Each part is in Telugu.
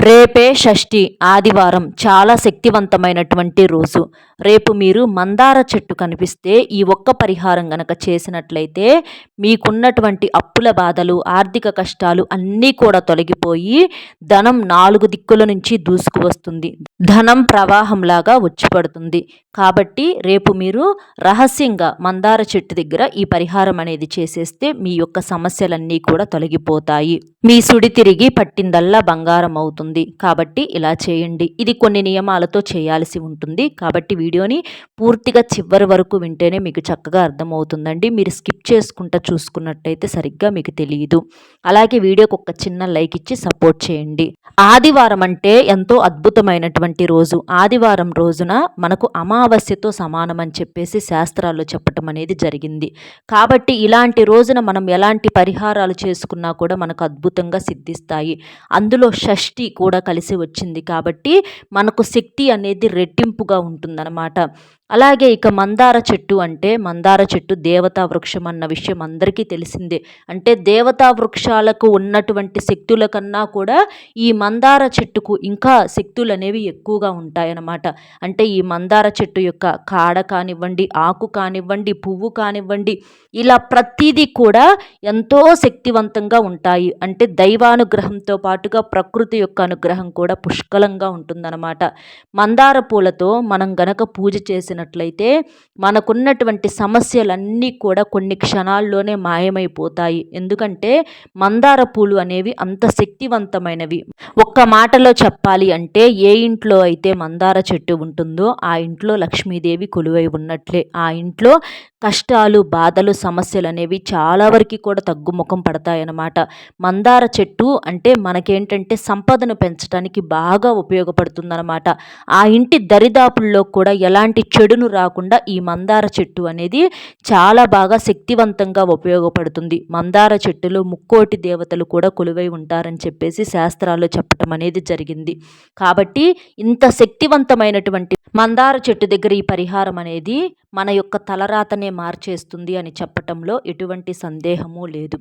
రేపే షష్ఠి ఆదివారం చాలా శక్తివంతమైనటువంటి రోజు. రేపు మీరు మందార చెట్టు కనిపిస్తే ఈ ఒక్క పరిహారం గనక చేసినట్లయితే మీకున్నటువంటి అప్పుల బాధలు, ఆర్థిక కష్టాలు అన్నీ కూడా తొలగిపోయి ధనం 4 దిక్కుల నుంచి దూసుకు వస్తుంది. ధనం ప్రవాహంలాగా వచ్చి పడుతుంది. కాబట్టి రేపు మీరు రహస్యంగా మందార చెట్టు దగ్గర ఈ పరిహారం అనేది చేసేస్తే మీ యొక్క సమస్యలన్నీ కూడా తొలగిపోతాయి. మీ సుడి తిరిగి పట్టిందల్లా బంగారం అవుతుంది. కాబట్టి ఇలా చేయండి. ఇది కొన్ని నియమాలతో చేయాల్సి ఉంటుంది. కాబట్టి వీడియోని పూర్తిగా చివరి వరకు వింటేనే మీకు చక్కగా అర్థమవుతుందండి. మీరు స్కిప్ చేసుకుంటా చూసుకున్నట్టయితే సరిగ్గా మీకు తెలియదు. అలాగే వీడియోకి ఒక చిన్న లైక్ ఇచ్చి సపోర్ట్ చేయండి. ఆదివారం అంటే ఎంతో అద్భుతమైనటువంటి రోజు. ఆదివారం రోజున మనకు అమావాస్యతో సమానం అని చెప్పేసి శాస్త్రాల్లో చెప్పటం అనేది జరిగింది. కాబట్టి ఇలాంటి రోజున మనం ఎలాంటి పరిహారాలు చేసుకున్నా కూడా మనకు అద్భుతంగా సిద్ధిస్తాయి. అందులో షష్ఠి కూడా కలిసి వచ్చింది కాబట్టి మనకు శక్తి అనేది రెట్టింపుగా ఉంటుందన్నమాట. అలాగే ఇక మందార చెట్టు అంటే మందార చెట్టు దేవతా వృక్షం అన్న విషయం అందరికీ తెలిసిందే. అంటే దేవతా వృక్షాలకు ఉన్నటువంటి శక్తుల కన్నా కూడా ఈ మందార చెట్టుకు ఇంకా శక్తులు అనేవి ఎక్కువగా ఉంటాయన్నమాట. అంటే ఈ మందార చెట్టు యొక్క కాడ కానివ్వండి, ఆకు కానివ్వండి, పువ్వు కానివ్వండి, ఇలా ప్రతిదీ కూడా ఎంతో శక్తివంతంగా ఉంటాయి. అంటే దైవానుగ్రహంతో పాటుగా ప్రకృతి యొక్క అనుగ్రహం కూడా పుష్కలంగా ఉంటుందన్నమాట. మందార పూలతో మనం గనక పూజ చేసినట్లయితే మనకున్నటువంటి సమస్యలన్నీ కూడా కొన్ని క్షణాల్లోనే మాయమైపోతాయి. ఎందుకంటే మందార పూలు అనేవి అంత శక్తివంతమైనవి. ఒక్క మాటలో చెప్పాలి అంటే ఏ ఇంట్లో అయితే మందార చెట్టు ఉంటుందో ఆ ఇంట్లో లక్ష్మీదేవి కొలువై ఉన్నట్లే. ఆ ఇంట్లో కష్టాలు, బాధలు, సమస్యలు అనేవి చాలా వరకు కూడా తగ్గుముఖం పడతాయన్నమాట. మందార చెట్టు అంటే మనకేంటంటే సంపదను పెంచడానికి బాగా ఉపయోగపడుతుందన్నమాట. ఆ ఇంటి దరిదాపుల్లో కూడా ఎలాంటి చెడును రాకుండా ఈ మందార చెట్టు అనేది చాలా బాగా శక్తివంతంగా ఉపయోగపడుతుంది. మందార చెట్టులో ముక్కోటి దేవతలు కూడా కొలువై ఉంటారని చెప్పేసి శాస్త్రాల్లో చెప్పటం అనేది జరిగింది. కాబట్టి ఇంత శక్తివంతమైనటువంటి మందార చెట్టు దగ్గర ఈ పరిహారం అనేది మన యొక్క తలరాతనే మార్చేస్తుంది అని చెప్పటంలో ఎటువంటి సందేహము లేదు.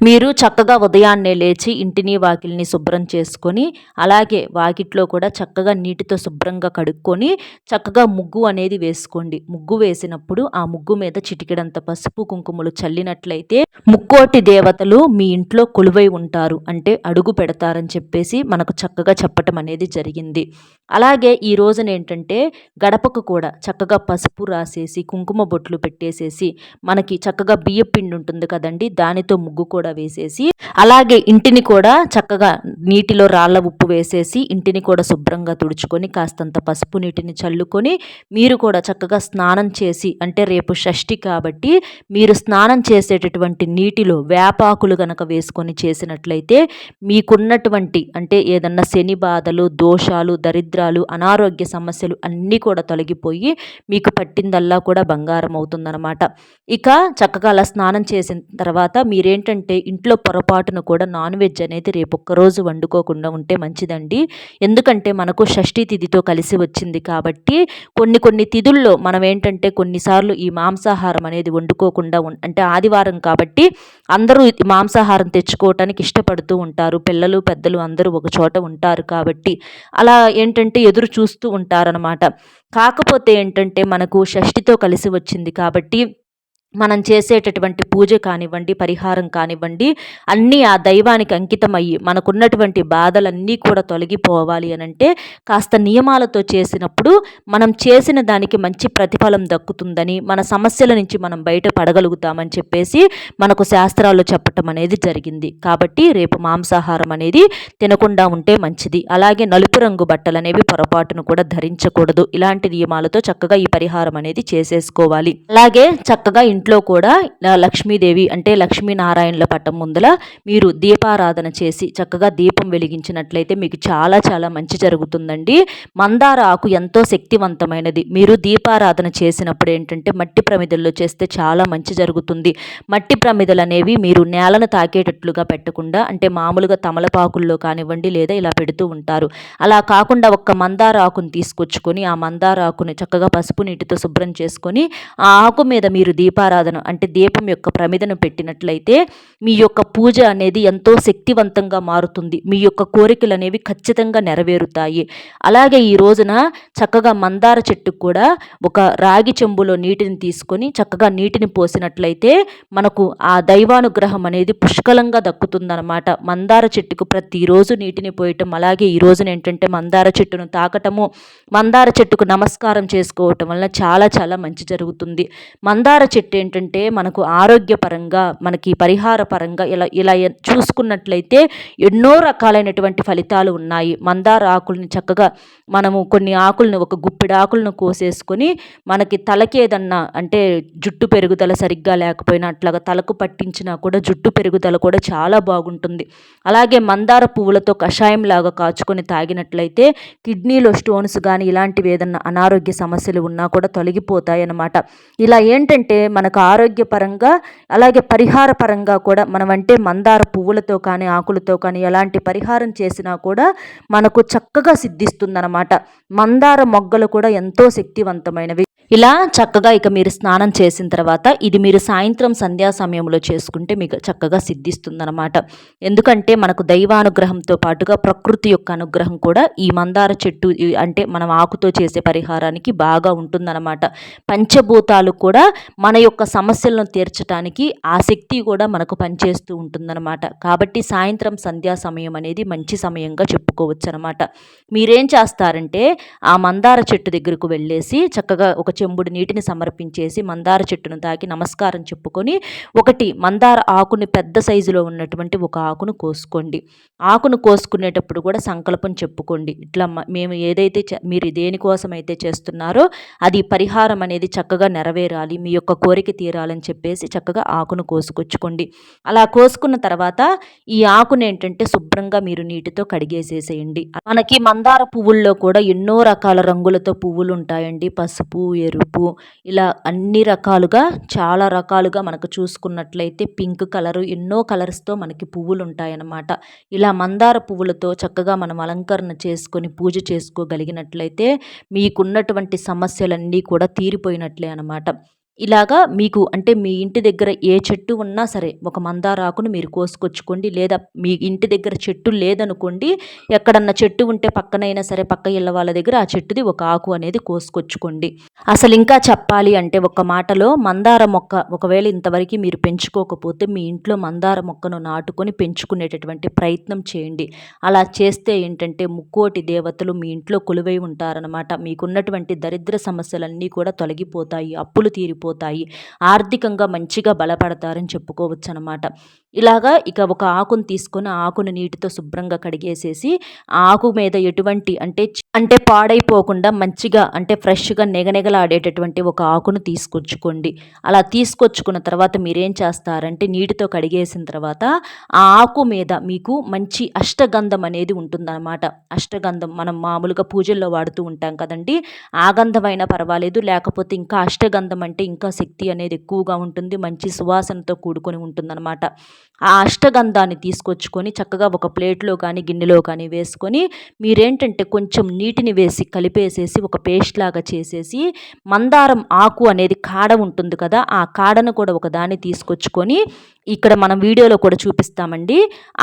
మీరు చక్కగా ఉదయాన్నే లేచి ఇంటిని వాకిలిని శుభ్రం చేసుకొని అలాగే వాకిట్లో కూడా చక్కగా నీటితో శుభ్రంగా కడుక్కొని చక్కగా ముగ్గు అనేది వేసుకోండి. ముగ్గు వేసినప్పుడు ఆ ముగ్గు మీద చిటికెడంత పసుపు కుంకుమలు చల్లినట్లయితే ముక్కోటి దేవతలు మీ ఇంట్లో కొలువై ఉంటారు, అంటే అడుగు పెడతారని చెప్పేసి మనకు చక్కగా చెప్పటం అనేది జరిగింది. అలాగే ఈ రోజున ఏంటంటే గడపకు కూడా చక్కగా పసుపు రాసేసి కుంకుమ బొట్లు పెట్టేసేసి మనకి చక్కగా బియ్యం పిండి ఉంటుంది కదండి, దానితో ముగ్గు కూడా వేసేసి అలాగే ఇంటిని కూడా చక్కగా నీటిలో రాళ్ళ ఉప్పు వేసేసి ఇంటిని కూడా శుభ్రంగా తుడుచుకొని కాస్తంత పసుపు నీటిని చల్లుకొని మీరు కూడా చక్కగా స్నానం చేసి, అంటే రేపు షష్ఠి కాబట్టి మీరు స్నానం చేసేటటువంటి నీటిలో వేపాకులు గనక వేసుకొని చేసినట్లయితే మీకున్నటువంటి అంటే ఏదన్నా శని బాధలు, దోషాలు, దరిద్రాలు, అనారోగ్య సమస్యలు అన్నీ కూడా తొలగిపోయి మీకు పట్టిందల్లా కూడా బంగారం అవుతుందన్నమాట. ఇక చక్కగా అలా స్నానం చేసిన తర్వాత మీరేంటంటే ఇంట్లో పొరపాటును కూడా నాన్ వెజ్ అనేది రేపు ఒక్కరోజు వండుకోకుండా ఉంటే మంచిదండి. ఎందుకంటే మనకు షష్ఠీ తిథితో కలిసి వచ్చింది కాబట్టి కొన్ని తిథుల్లో మనం ఏంటంటే కొన్నిసార్లు ఈ మాంసాహారం అనేది వండుకోకుండా అంటే ఆదివారం కాబట్టి అందరూ మాంసాహారం తెచ్చుకోవటానికి ఇష్టపడుతూ ఉంటారు. పిల్లలు పెద్దలు అందరూ ఒక చోట ఉంటారు కాబట్టి అలా ఏంటంటే ఎదురు చూస్తూ ఉంటారనమాట. కాకపోతే ఏంటంటే మనకు షష్ఠితో కలిసి వచ్చింది కాబట్టి మనం చేసేటటువంటి పూజ కానివ్వండి, పరిహారం కానివ్వండి, అన్నీ ఆ దైవానికి అంకితమయ్యి మనకున్నటువంటి బాధలన్నీ కూడా తొలగిపోవాలి అనంటే కాస్త నియమాలతో చేసినప్పుడు మనం చేసిన దానికి మంచి ప్రతిఫలం దక్కుతుందని, మన సమస్యల నుంచి మనం బయటపడగలుగుతామని చెప్పేసి మనకు శాస్త్రాల్లో చెప్పటం అనేది జరిగింది. కాబట్టి రేపు మాంసాహారం అనేది తినకుండా ఉంటే మంచిది. అలాగే నలుపు రంగు బట్టలు అనేవి పొరపాటును కూడా ధరించకూడదు. ఇలాంటి నియమాలతో చక్కగా ఈ పరిహారం అనేది చేసేసుకోవాలి. అలాగే చక్కగా ఇంట్లో కూడా లక్ష్మీదేవి అంటే లక్ష్మీనారాయణల పటం ముందల మీరు దీపారాధన చేసి చక్కగా దీపం వెలిగించినట్లయితే మీకు చాలా చాలా మంచి జరుగుతుందండి. మందార ఆకు ఎంతో శక్తివంతమైనది. మీరు దీపారాధన చేసినప్పుడు ఏంటంటే మట్టి ప్రమిదల్లో చేస్తే చాలా మంచి జరుగుతుంది. మట్టి ప్రమిదలు అనేవి మీరు నేలను తాకేటట్లుగా పెట్టకుండా అంటే మామూలుగా తమలపాకుల్లో కానివ్వండి లేదా ఇలా పెడుతూ ఉంటారు. అలా కాకుండా ఒక్క మందార ఆకుని తీసుకొచ్చుకొని ఆ మందార ఆకుని చక్కగా పసుపు నీటితో శుభ్రం చేసుకొని ఆ ఆకు మీద మీరు దీపారాధన దీపారాధన అంటే దీపం యొక్క ప్రమిదను పెట్టినట్లయితే మీ యొక్క పూజ అనేది ఎంతో శక్తివంతంగా మారుతుంది. మీ యొక్క కోరికలు అనేవి ఖచ్చితంగా నెరవేరుతాయి. అలాగే ఈ రోజున చక్కగా మందార చెట్టుకు కూడా ఒక రాగి చెంబులో నీటిని తీసుకొని చక్కగా నీటిని పోసినట్లయితే మనకు ఆ దైవానుగ్రహం అనేది పుష్కలంగా దక్కుతుందనమాట. మందార చెట్టుకు ప్రతిరోజు నీటిని పోయటం, అలాగే ఈ రోజున ఏంటంటే మందార చెట్టును తాకటము, మందార చెట్టుకు నమస్కారం చేసుకోవటం వల్ల చాలా చాలా మంచి జరుగుతుంది. మందార చెట్టు ఏంటంటే మనకు ఆరోగ్యపరంగా, మనకి పరిహార పరంగా ఇలా ఇలా చూసుకున్నట్లయితే ఎన్నో రకాలైనటువంటి ఫలితాలు ఉన్నాయి. మందార ఆకుల్ని చక్కగా మనము కొన్ని ఆకులను, ఒక గుప్పిడి ఆకులను కోసేసుకొని మనకి తలకి ఏదన్నా అంటే జుట్టు పెరుగుదల సరిగ్గా లేకపోయినా అట్లాగా తలకు పట్టించినా కూడా జుట్టు పెరుగుదల కూడా చాలా బాగుంటుంది. అలాగే మందార పువ్వులతో కషాయం లాగా కాచుకొని తాగినట్లయితే కిడ్నీలో స్టోన్స్ కానీ ఇలాంటివి ఏదన్నా అనారోగ్య సమస్యలు ఉన్నా కూడా తొలగిపోతాయి అన్నమాట. ఇలా ఏంటంటే మనకు ఆరోగ్యపరంగా అలాగే పరిహార పరంగా కూడా మనం అంటే మందార పువ్వులతో కానీ ఆకులతో కానీ ఎలాంటి పరిహారం చేసినా కూడా మనకు చక్కగా సిద్ధిస్తుందన్నమాట. మందార మొగ్గలు కూడా ఎంతో శక్తివంతమైనవి. ఇలా చక్కగా ఇక మీరు స్నానం చేసిన తర్వాత ఇది మీరు సాయంత్రం సంధ్యా సమయంలో చేసుకుంటే మీకు చక్కగా సిద్ధిస్తుందన్నమాట. ఎందుకంటే మనకు దైవానుగ్రహంతో పాటుగా ప్రకృతి యొక్క అనుగ్రహం కూడా ఈ మందార చెట్టు అంటే మనం ఆకుతో చేసే పరిహారానికి బాగా ఉంటుందన్నమాట. పంచభూతాలు కూడా మన యొక్క సమస్యలను తీర్చడానికి ఆ శక్తి కూడా మనకు పనిచేస్తూ ఉంటుందన్నమాట. కాబట్టి సాయంత్రం సంధ్యా సమయం అనేది మంచి సమయంగా చెప్పుకోవచ్చు అనమాట. మీరేం చేస్తారంటే ఆ మందార చెట్టు దగ్గరకు వెళ్ళేసి చక్కగా ఒక చెంబుడు నీటిని సమర్పించేసి మందార చెట్టును తాకి నమస్కారం చెప్పుకొని ఒకటి మందార ఆకుని పెద్ద సైజులో ఉన్నటువంటి ఒక ఆకును కోసుకోండి. ఆకును కోసుకునేటప్పుడు కూడా సంకల్పం చెప్పుకోండి. ఇట్లా మేము ఏదైతే మీరు దేనికోసం అయితే చేస్తున్నారో అది పరిహారం అనేది చక్కగా నెరవేరాలి, మీ యొక్క కోరిక తీరాలని చెప్పేసి చక్కగా ఆకును కోసుకొచ్చుకోండి. అలా కోసుకున్న తర్వాత ఈ ఆకును ఏంటంటే శుభ్రంగా మీరు నీటితో కడిగేసేసేయండి. మనకి మందార పువ్వుల్లో కూడా ఎన్నో రకాల రంగులతో పువ్వులు ఉంటాయండి. పసుపు, ఎరుపు, ఇలా అన్ని రకాలుగా చాలా రకాలుగా మనకు చూసుకున్నట్లయితే పింక్ కలరు ఎన్నో కలర్స్తో మనకి పువ్వులు ఉంటాయన్నమాట. ఇలా మందార పువ్వులతో చక్కగా మనం అలంకరణ చేసుకొని పూజ చేసుకోగలిగినట్లయితే మీకున్నటువంటి సమస్యలన్నీ కూడా తీరిపోయినట్లే అన్నమాట. ఇలాగా మీకు అంటే మీ ఇంటి దగ్గర ఏ చెట్టు ఉన్నా సరే ఒక మందార ఆకును మీరు కోసుకొచ్చుకోండి. లేదా మీ ఇంటి దగ్గర చెట్టు లేదనుకోండి, ఎక్కడన్నా చెట్టు ఉంటే పక్కనైనా సరే పక్క ఇళ్ళ వాళ్ళ దగ్గర ఆ చెట్టుది ఒక ఆకు అనేది కోసుకొచ్చుకోండి. అసలు ఇంకా చెప్పాలి అంటే ఒక మాటలో మందార మొక్క ఒకవేళ ఇంతవరకు మీరు పెంచుకోకపోతే మీ ఇంట్లో మందార మొక్కను నాటుకొని పెంచుకునేటటువంటి ప్రయత్నం చేయండి. అలా చేస్తే ఏంటంటే ముక్కోటి దేవతలు మీ ఇంట్లో కొలువై ఉంటారనమాట. మీకున్నటువంటి దరిద్ర సమస్యలన్నీ కూడా తొలగిపోతాయి, అప్పులు తీరిపోతాయి, ఆర్థికంగా మంచిగా బలపడతారని చెప్పుకోవచ్చు అనమాట. ఇలాగా ఇక ఒక ఆకును తీసుకొని ఆ ఆకును నీటితో శుభ్రంగా కడిగేసేసి ఆ ఆకు మీద ఎటువంటి అంటే పాడైపోకుండా మంచిగా అంటే ఫ్రెష్గా నెగనెగలాడేటటువంటి ఒక ఆకును తీసుకొచ్చుకోండి. అలా తీసుకొచ్చుకున్న తర్వాత మీరేం చేస్తారంటే నీటితో కడిగేసిన తర్వాత ఆ ఆకు మీద మీకు మంచి అష్టగంధం అనేది ఉంటుందన్నమాట. అష్టగంధం మనం మామూలుగా పూజల్లో వాడుతూ ఉంటాం కదండి. ఆ గంధమైనా పర్వాలేదు, లేకపోతే ఇంకా అష్టగంధం అంటే ఇంకా శక్తి అనేది ఎక్కువగా ఉంటుంది, మంచి సువాసనతో కూడుకొని ఉంటుందన్నమాట. ఆ అష్టగంధాన్ని తీసుకొచ్చుకొని చక్కగా ఒక ప్లేట్లో కానీ గిన్నెలో కానీ వేసుకొని మీరేంటంటే కొంచెం నీటిని వేసి కలిపేసేసి ఒక పేస్ట్ లాగా చేసేసి మందారం ఆకు అనేది కాడ ఉంటుంది కదా, ఆ కాడను కూడా ఒక దాన్ని తీసుకొచ్చుకొని ఇక్కడ మనం వీడియోలో కూడా చూపిస్తామండి.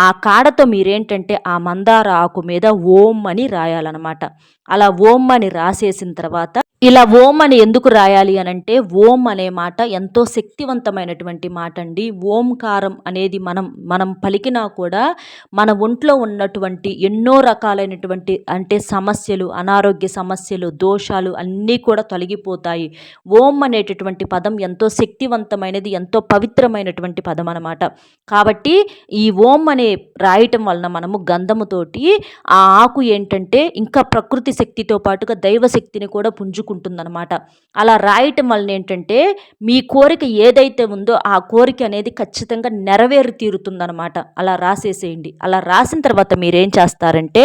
ఆ కాడతో మీరేంటంటే ఆ మందార ఆకు మీద ఓం అని రాయాలన్నమాట. అలా ఓం అని రాసేసిన తర్వాత ఇలా ఓం అని ఎందుకు రాయాలి అనంటే ఓం అనే మాట ఎంతో శక్తివంతమైనటువంటి మాట అండి. ఓంకారం అనేది మనం పలికినా కూడా మన ఒంట్లో ఉన్నటువంటి ఎన్నో రకాలైనటువంటి అంటే సమస్యలు, అనారోగ్య సమస్యలు, దోషాలు అన్నీ కూడా తొలగిపోతాయి. ఓం అనేటటువంటి పదం ఎంతో శక్తివంతమైనది, ఎంతో పవిత్రమైనటువంటి పదం అన్నమాట. కాబట్టి ఈ ఓం అనే రాయటం వలన మనము గంధముతోటి ఆ ఆకు ఏంటంటే ఇంకా ప్రకృతి శక్తితో పాటుగా దైవశక్తిని కూడా పుంజుకుంటుందన్నమాట. అలా రాయటం వలన ఏంటంటే మీ కోరిక ఏదైతే ఉందో ఆ కోరిక అనేది ఖచ్చితంగా నెరవేరి తీరుతుందన్నమాట. అలా రాసేసేయండి. అలా రాసిన తర్వాత మీరేం చేస్తారంటే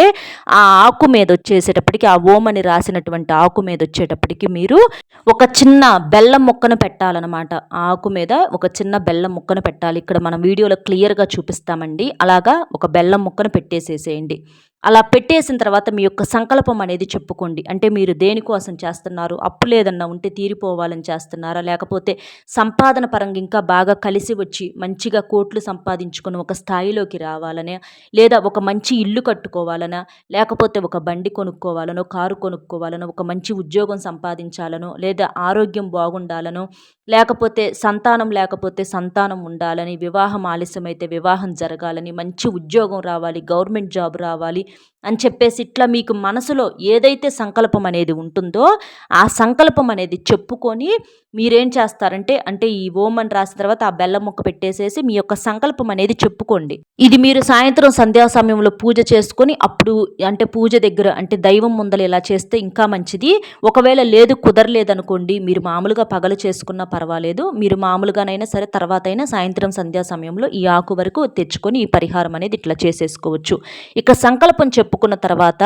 ఆ ఆకు మీద వచ్చేసేటప్పటికి, ఆ ఓం అని రాసినటువంటి ఆకు మీద వచ్చేటప్పటికి మీరు ఒక చిన్న బెల్లం ముక్కను పెట్టాలన్నమాట. ఆ ఆకు మీద ఒక చిన్న బెల్లం ముక్కను పెట్టాలి. ఇక్కడ మనం వీడియోలో క్లియర్గా చూపిస్తామండి. అలాగా ఒక బెల్లం ముక్కను పెట్టేసేసేయండి. అలా పెట్టేసిన తర్వాత మీ యొక్క సంకల్పం అనేది చెప్పుకోండి. అంటే మీరు దేనికోసం చేస్తున్నారు? అప్పులేదన్నా ఉంటే తీరిపోవాలని చేస్తున్నారా? లేకపోతే సంపాదన పరంగా ఇంకా బాగా కలిసి వచ్చి మంచిగా కోట్లు సంపాదించుకొని ఒక స్థాయిలోకి రావాలనా? లేదా ఒక మంచి ఇల్లు కట్టుకోవాలనా? లేకపోతే ఒక బండి కొనుక్కోవాలనో, కారు కొనుక్కోవాలనో, ఒక మంచి ఉద్యోగం సంపాదించాలనో, లేదా ఆరోగ్యం బాగుండాలనో, లేకపోతే సంతానం లేకపోతే సంతానం ఉండాలని, వివాహం ఆలస్యమైతే వివాహం జరగాలని, మంచి ఉద్యోగం రావాలి, గవర్నమెంట్ జాబ్ రావాలి అని చెప్పేసి ఇట్లా మీకు మనసులో ఏదైతే సంకల్పం అనేది ఉంటుందో ఆ సంకల్పం అనేది చెప్పుకొని మీరేం చేస్తారంటే అంటే ఈ ఓం అని రాసిన తర్వాత ఆ బెల్లం ముక్క పెట్టేసేసి మీ యొక్క సంకల్పం అనేది చెప్పుకోండి. ఇది మీరు సాయంత్రం సంధ్యా సమయంలో పూజ చేసుకొని అప్పుడు అంటే పూజ దగ్గర అంటే దైవం ముందల ఇలా చేస్తే ఇంకా మంచిది. ఒకవేళ లేదు కుదరలేదనుకోండి మీరు మామూలుగా పగలు చేసుకున్నా పర్వాలేదు. మీరు మామూలుగానైనా సరే తర్వాత అయినా సాయంత్రం సంధ్యా సమయంలో ఈ ఆకు వరకు తెచ్చుకొని ఈ పరిహారం అనేది ఇట్లా చేసేసుకోవచ్చు. ఇక సంకల్పం చెప్పుకున్న తర్వాత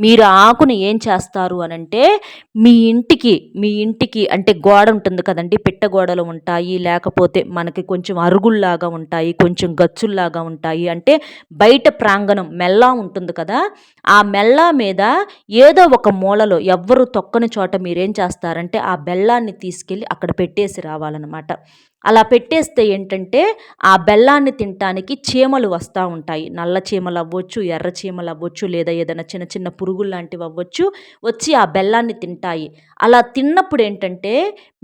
మీరు ఆకుని ఏం చేస్తారు అనంటే మీ ఇంటికి అంటే గోడ ఉంటుంది కదండి, పిట్ట గోడలు ఉంటాయి, లేకపోతే మనకి కొంచెం అరుగుల్లాగా ఉంటాయి, కొంచెం గచ్చుల్లాగా ఉంటాయి, అంటే బయట ప్రాంగణం మెల్లా ఉంటుంది కదా, ఆ మెల్లా మీద ఏదో ఒక మూలలో ఎవ్వరు తొక్కని చోట మీరేం చేస్తారంటే ఆ బెల్లాన్ని తీసుకెళ్ళి అక్కడ పెట్టేసి రావాలన్నమాట. అలా పెట్టేస్తే ఏంటంటే ఆ బెల్లాన్ని తినటానికి చీమలు వస్తూ ఉంటాయి. నల్ల చీమలు అవ్వచ్చు, ఎర్ర చీమలు అవ్వచ్చు, లేదా ఏదైనా చిన్న చిన్న పురుగులు లాంటివి అవ్వచ్చు, వచ్చి ఆ బెల్లాన్ని తింటాయి. అలా తిన్నప్పుడు ఏంటంటే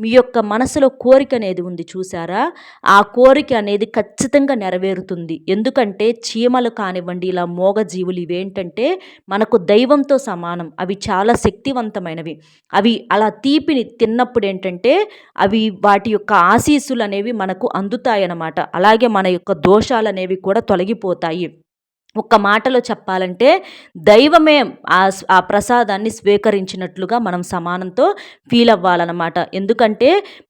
మీ యొక్క మనసులో కోరిక అనేది ఉంది చూసారా, ఆ కోరిక అనేది ఖచ్చితంగా నెరవేరుతుంది. ఎందుకంటే చీమలు కానివ్వండి, ఇలా మూగజీవులు ఇవేంటంటే మనకు దైవంతో సమానం. అవి చాలా శక్తివంతమైనవి. అవి అలా తీపిని తిన్నప్పుడు ఏంటంటే అవి వాటి యొక్క ఆశీస్సులు అనేవి మనకు అందుతాయన్నమాట. అలాగే మన యొక్క దోషాలనేవి కూడా తొలగిపోతాయి. ఒక్క మాటలో చెప్పాలంటే దైవమే ఆ ప్రసాదాన్ని స్వీకరించినట్లుగా మనం సమానంతో ఫీల్ అవ్వాలన్నమాట. ఎందుకంటే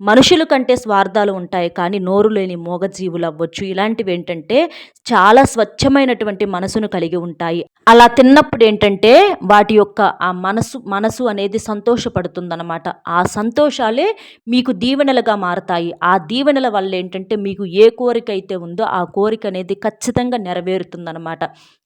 మనుషుల కంటే స్వార్థాలు ఉంటాయి, కానీ నోరు లేని మూగజీవులు అవ్వచ్చు, ఇలాంటివి ఏంటంటే చాలా స్వచ్ఛమైనటువంటి మనసును కలిగి ఉంటాయి. అలా తిన్నప్పుడు ఏంటంటే వాటి యొక్క ఆ మనసు అనేది సంతోషపడుతుందన్నమాట. ఆ సంతోషాలే మీకు దీవెనలుగా మారతాయి. ఆ దీవెనల వల్ల ఏంటంటే మీకు ఏ కోరిక అయితే ఉందో ఆ కోరిక అనేది ఖచ్చితంగా నెరవేరుతుందన్నమాట.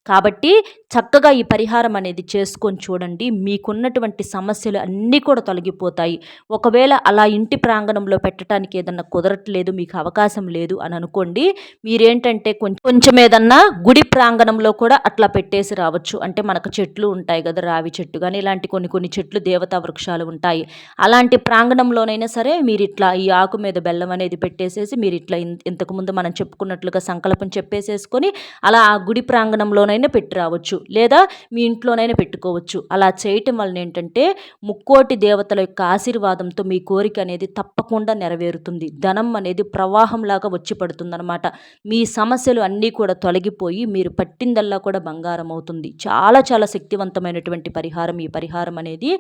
కాబట్టి చక్కగా ఈ పరిహారం అనేది చేసుకొని చూడండి. మీకున్నటువంటి సమస్యలు అన్నీ కూడా తొలగిపోతాయి. ఒకవేళ అలా ఇంటి ప్రాంగణంలో పెట్టడానికి ఏదన్నా కుదరట్లేదు, మీకు అవకాశం లేదు అని అనుకోండి, మీరేంటంటే కొంచెం ఏదన్నా గుడి ప్రాంగణంలో కూడా అట్లా పెట్టేసి రావచ్చు. అంటే మనకు చెట్లు ఉంటాయి కదా, రావి చెట్టు కానీ ఇలాంటి కొన్ని చెట్లు దేవతా వృక్షాలు ఉంటాయి. అలాంటి ప్రాంగణంలోనైనా సరే మీరు ఇట్లా ఈ ఆకు మీద బెల్లం అనేది పెట్టేసేసి మీరు ఇట్లా ఇంతకుముందు మనం చెప్పుకున్నట్లుగా సంకల్పం చెప్పేసేసుకొని అలా ఆ గుడి ప్రాంగణంలో పెట్టి రావచ్చు, లేదా మీ ఇంట్లోనైనా పెట్టుకోవచ్చు. అలా చేయటం వలన ఏంటంటే ముక్కోటి దేవతల యొక్క ఆశీర్వాదంతో మీ కోరిక అనేది తప్పకుండా నెరవేరుతుంది. ధనం అనేది ప్రవాహంలాగా వచ్చి పడుతుందన్నమాట. మీ సమస్యలు అన్నీ కూడా తొలగిపోయి మీరు పట్టిందల్లా కూడా బంగారం అవుతుంది. చాలా చాలా శక్తివంతమైనటువంటి పరిహారం ఈ పరిహారం అనేది.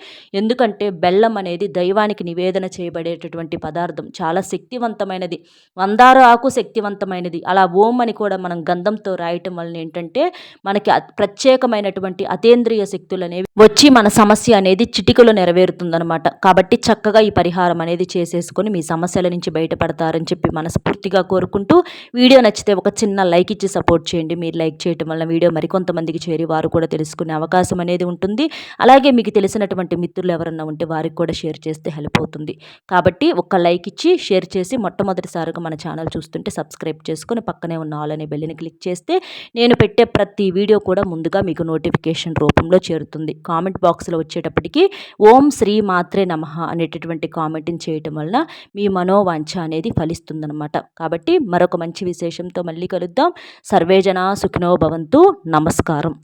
ఎందుకంటే బెల్లం అనేది దైవానికి నివేదన చేయబడేటటువంటి పదార్థం, చాలా శక్తివంతమైనది. మందార ఆకు శక్తివంతమైనది. అలా ఓం అని కూడా మనం గంధంతో రాయటం వలన ఏంటంటే మనకి ప్రత్యేకమైనటువంటి అతేంద్రియ శక్తులు అనేవి వచ్చి మన సమస్య అనేది చిటికలో నెరవేరుతుందనమాట. కాబట్టి చక్కగా ఈ పరిహారం అనేది చేసేసుకొని మీ సమస్యల నుంచి బయటపడతారని చెప్పి మనస్ఫూర్తిగా కోరుకుంటూ, వీడియో నచ్చితే ఒక చిన్న లైక్ ఇచ్చి సపోర్ట్ చేయండి. మీరు లైక్ చేయడం వల్ల వీడియో మరికొంతమందికి చేరి వారు కూడా తెలుసుకునే అవకాశం అనేది ఉంటుంది. అలాగే మీకు తెలిసినటువంటి మిత్రులు ఎవరన్నా ఉంటే వారికి కూడా షేర్ చేస్తే హెల్ప్ అవుతుంది. కాబట్టి ఒక లైక్ ఇచ్చి షేర్ చేసి మొట్టమొదటిసారిగా మన ఛానల్ చూస్తుంటే సబ్స్క్రైబ్ చేసుకొని పక్కనే ఉన్న ఆల్ అనే బెల్ని క్లిక్ చేస్తే నేను పెట్టే ప్రతి వీడియో కూడా ముందుగా మీకు నోటిఫికేషన్ రూపంలో చేరుతుంది. కామెంట్ బాక్స్లో వచ్చేటప్పటికి ఓం శ్రీ మాత్రే నమః అనేటటువంటి కామెంట్ని చేయటం వలన మీ మనోవాంఛ అనేది ఫలిస్తుందన్నమాట. కాబట్టి మరొక మంచి విశేషంతో మళ్ళీ కలుద్దాం. సర్వేజన సుఖినో భవంతు. నమస్కారం.